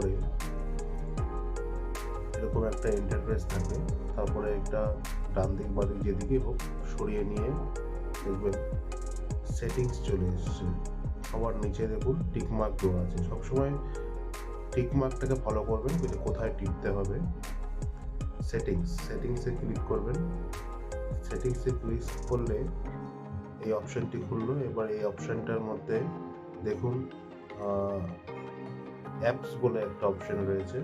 পরে এরকম একটা ইন্টারফেস থাকে। তারপরে একটা ডান দিক বাঁ দিক যেদিকেই হোক সরিয়ে নিয়ে দেখবেন সেটিংস চলে এসছে। সবার নিচে দেখুন টিকমার্ক দেওয়া আছে। সবসময় টিকমার্কটাকে ফলো করবেন যে কোথায় টিপতে হবে। সেটিংসে ক্লিক করবেন। সেটিংসে ক্লিক করলে এই অপশনটি খুললো। এবার এই অপশনটার মধ্যে দেখুন অ্যাপস বলে একটা অপশন রয়েছে।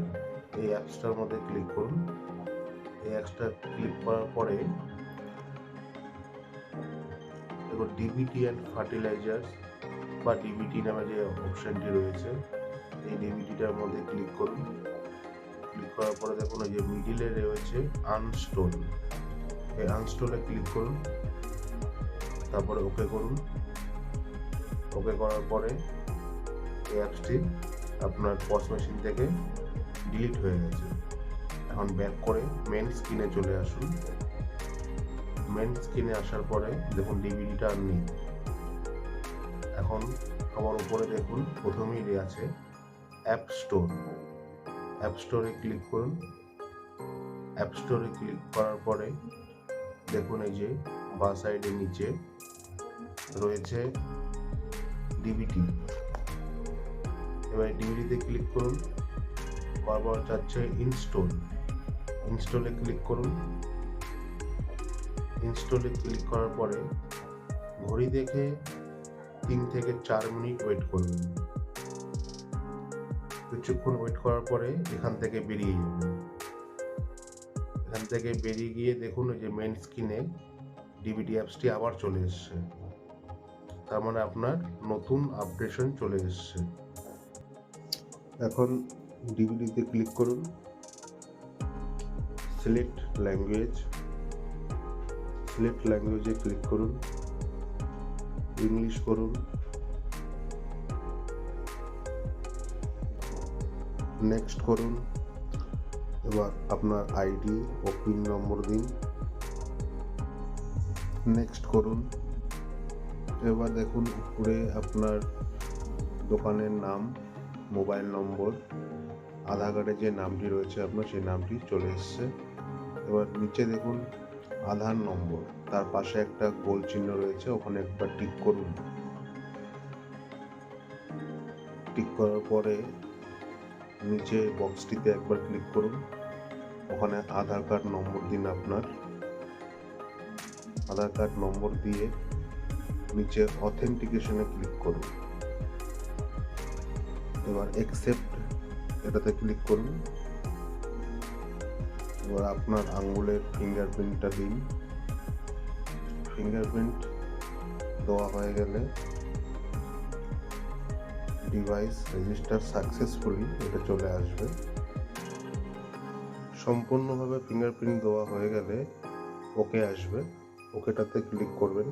এই অ্যাপসটার মধ্যে ক্লিক করুন। এই অ্যাপসটা ক্লিক করার পরে দেখুন ডিবিটি অ্যান্ড ফার্টিলাইজার্স বা ডিবিটি নামে যে অপশনটি রয়েছে, এই ডিবিটিটার মধ্যে ক্লিক করুন। ক্লিক করার পরে দেখুন এই যে মিডিলে রয়েছে আনস্টোল। এই আনস্টোলে ক্লিক করুন, তারপরে ওকে করুন। ওকে করার পরে এই অ্যাপসটি আপনার পস মেশিন থেকে ডিলিট হয়ে গেছে। এখন ব্যাক করে মেন স্ক্রিনে চলে আসুন। মেন স্ক্রিনে আসার পরে দেখুন ডিভিডিটা আর নেই। এখন আমার উপরে দেখুন প্রথমেই আছে অ্যাপ স্টোর। অ্যাপ স্টোরে ক্লিক করুন। অ্যাপ স্টোরে ক্লিক করার পরে দেখুন এই যে বাঁ সাইডের নিচে রয়েছে ডিভিডি। এবার ডিভিডিতে ক্লিক করুন। বারবার চাচ্ছে ইনস্টলে ক্লিক করুন। ইনস্টলে ক্লিক করার পরে ঘড়ি দেখে 3 থেকে 4 মিনিট ওয়েট করবেন। কিছুক্ষণ ওয়েট করার পরে এখান থেকে বেরিয়ে যাবেন। এখান থেকে বেরিয়ে গিয়ে দেখুন ওই যে মেন স্ক্রিনে ডিভিডি অ্যাপসটি আবার চলে এসছে। তার মানে আপনার নতুন আপডেশন চলে এসছে। এখন ডিভিডিতে ক্লিক করুন। সিলেক্ট ল্যাঙ্গুয়েজে ক্লিক করুন। ইংলিশ করুন। নেক্সট করুন। এবার আপনার আইডি ও পিন নম্বর দিন। নেক্সট করুন। এবার দেখুন উপরে আপনার দোকানের নাম, মোবাইল নম্বর, আধার কার্ডে যে নামটি রয়েছে আপনার সেই নামটি চলে এসছে। এবার নিচে দেখুন আধার নম্বর, তার পাশে একটা গোল চিহ্ন রয়েছে, ওখানে একবার টিক করুন। টিক করার পরে নিচে বক্সটিতে একবার ক্লিক করুন। ওখানে আধার কার্ড নম্বর দিন আপনার। আধার কার্ড নম্বর দিয়ে নিচে অথেন্টিকেশনে ক্লিক করুন। এবার অ্যাকসেপ্ট এটাতে ক্লিক করুন। এবার আপনার আঙ্গুলের ফিঙ্গারপ্রিন্টটা দিন। ফিঙ্গারপ্রিন্ট দেওয়া হয়ে গেলে ডিভাইস রেজিস্টার সাকসেসফুলি এটা চলে আসবে। সম্পূর্ণভাবে ফিঙ্গারপ্রিন্ট দেওয়া হয়ে গেলে ওকে আসবে। ওকেটাতে ক্লিক করবেন।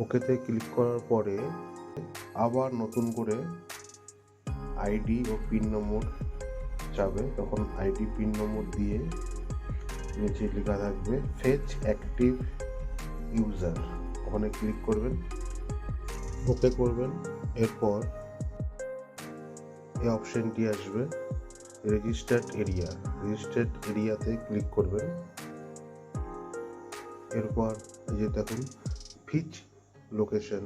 ওকেতে ক্লিক করার পরে আবার নতুন করে আইডি ও পিন নম্বর যাবে। তখন আইডি পিন নম্বর দিয়ে নিচে লেখা থাকবে ফেচ অ্যাক্টিভ ইউজার, ওখানে ক্লিক করবেন। ওকে করবেন। এরপর এই অপশনটি আসবে রেজিস্টার্ড এরিয়াতে ক্লিক করবেন। এরপর এই যে দেখুন ফিচ লোকেশন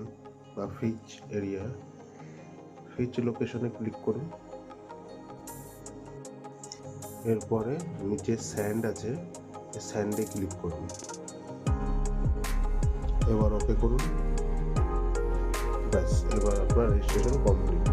বা ফিচ লোকেশনে ক্লিক করুন। এরপরে নিচে স্যান্ড আছে, স্যান্ডে ক্লিক করুন। এবার ওকে করুন। ব্যাস, এবার আপনার রেজিস্ট্রেশন কমপ্লিট।